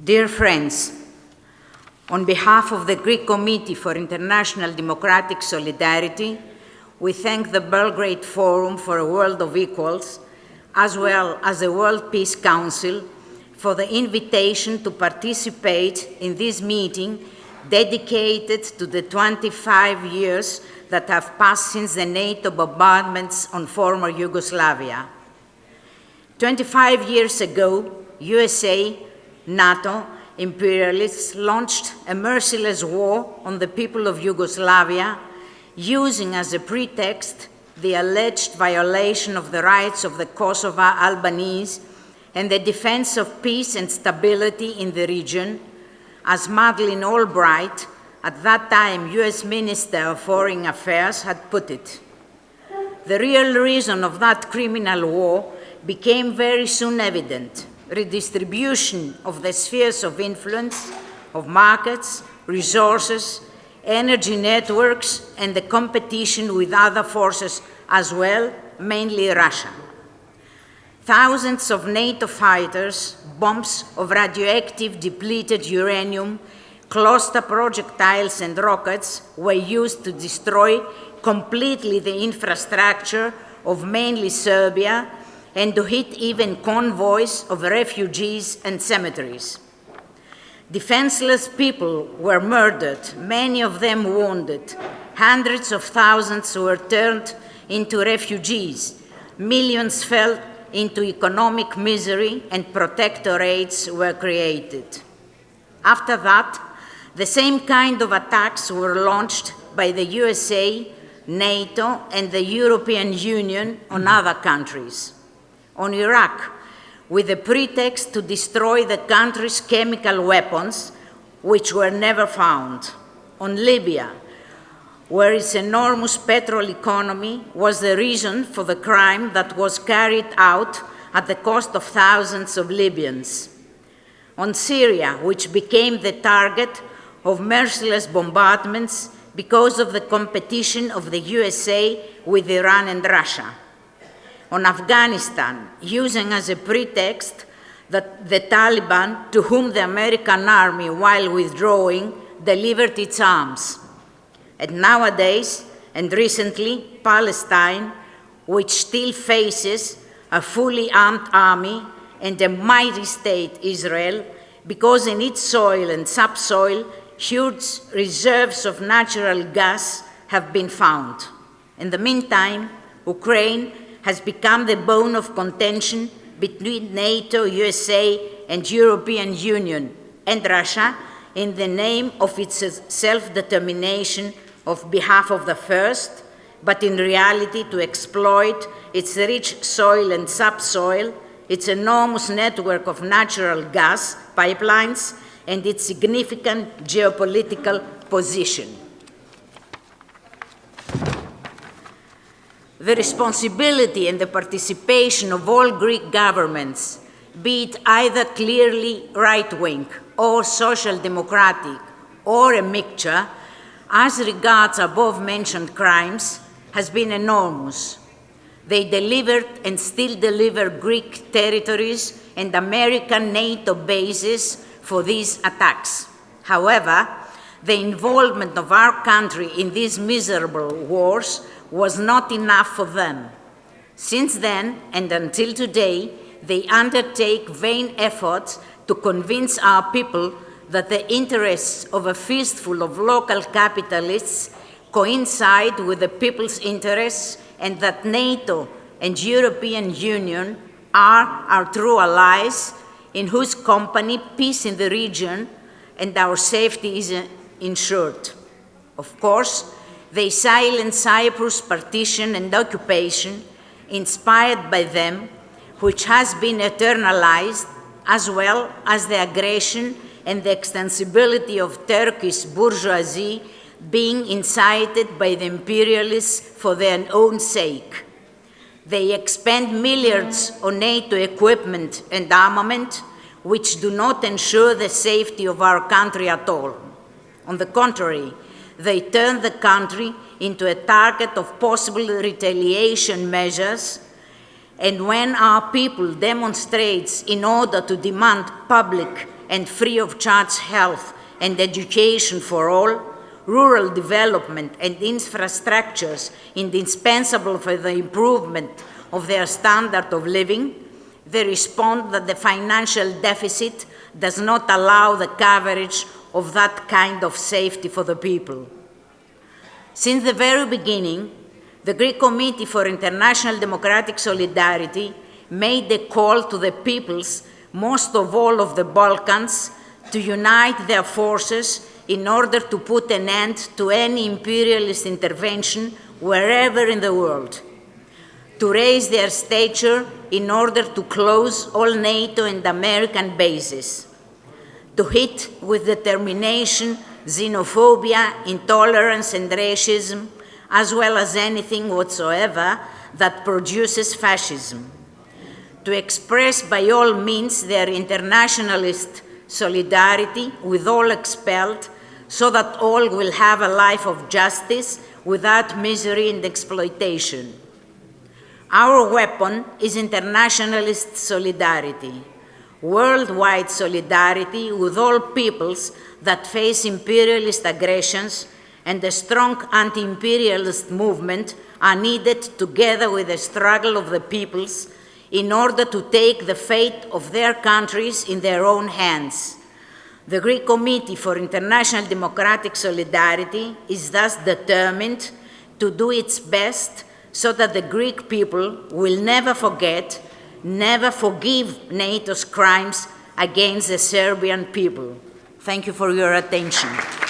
Dear friends, on behalf of the Greek Committee for International Democratic Solidarity, we thank the Belgrade Forum for a World of Equals, as well as the World Peace Council, for the invitation to participate in this meeting dedicated to the 25 years that have passed since the NATO bombardments on former Yugoslavia. 25 years ago, USA, NATO, imperialists launched a merciless war on the people of Yugoslavia, using as a pretext the alleged violation of the rights of the Kosovo Albanese and the defense of peace and stability in the region, as Madeleine Albright, at that time US Minister of Foreign Affairs, had put it. The real reason of that criminal war became very soon evident: redistribution of the spheres of influence, of markets, resources, energy networks, and the competition with other forces as well, mainly Russia. Thousands of NATO fighters, bombs of radioactive depleted uranium, cluster projectiles and rockets were used to destroy completely the infrastructure of mainly Serbia and to hit even convoys of refugees and cemeteries. Defenseless people were murdered, many of them wounded. Hundreds of thousands were turned into refugees. Millions fell into economic misery, and protectorates were created. After that, the same kind of attacks were launched by the USA, NATO, and the European Union on other countries. On Iraq, with the pretext to destroy the country's chemical weapons, which were never found. On Libya, where its enormous petrol economy was the reason for the crime that was carried out at the cost of thousands of Libyans. On Syria, which became the target of merciless bombardments because of the competition of the USA with Iran and Russia. On Afghanistan, using as a pretext that the Taliban, to whom the American army, while withdrawing, delivered its arms. And nowadays, and recently, Palestine, which still faces a fully armed army and a mighty state, Israel, because in its soil and subsoil, huge reserves of natural gas have been found. In the meantime, Ukraine has become the bone of contention between NATO, USA, and European Union and Russia in the name of its self-determination on behalf of the first, but in reality to exploit its rich soil and subsoil, its enormous network of natural gas pipelines, and its significant geopolitical position. The responsibility and the participation of all Greek governments, be it either clearly right-wing or social democratic or a mixture, as regards above-mentioned crimes, has been enormous. They delivered and still deliver Greek territories and American NATO bases for these attacks. However, the involvement of our country in these miserable wars was not enough for them. Since then, and until today, they undertake vain efforts to convince our people that the interests of a fistful of local capitalists coincide with the people's interests and that NATO and European Union are our true allies in whose company peace in the region and our safety is ensured. Of course, they silence Cyprus' partition and occupation, inspired by them, which has been eternalized, as well as the aggression and the extensibility of Turkish bourgeoisie being incited by the imperialists for their own sake. They expend milliards on NATO equipment and armament, which do not ensure the safety of our country at all. On the contrary, they turn the country into a target of possible retaliation measures, and when our people demonstrates in order to demand public and free of charge health and education for all, rural development and infrastructures indispensable for the improvement of their standard of living, they respond that the financial deficit does not allow the coverage of that kind of safety for the people. Since the very beginning, the Greek Committee for International Democratic Solidarity made a call to the peoples, most of all of the Balkans, to unite their forces in order to put an end to any imperialist intervention wherever in the world, to raise their stature in order to close all NATO and American bases, to hit with determination xenophobia, intolerance, and racism, as well as anything whatsoever that produces fascism, to express by all means their internationalist solidarity with all expelled, so that all will have a life of justice without misery and exploitation. Our weapon is internationalist solidarity, worldwide solidarity with all peoples that face imperialist aggressions, and a strong anti-imperialist movement are needed together with the struggle of the peoples in order to take the fate of their countries in their own hands. The Greek Committee for International Democratic Solidarity is thus determined to do its best so that the Greek people will never forget, never forgive NATO's crimes against the Serbian people. Thank you for your attention.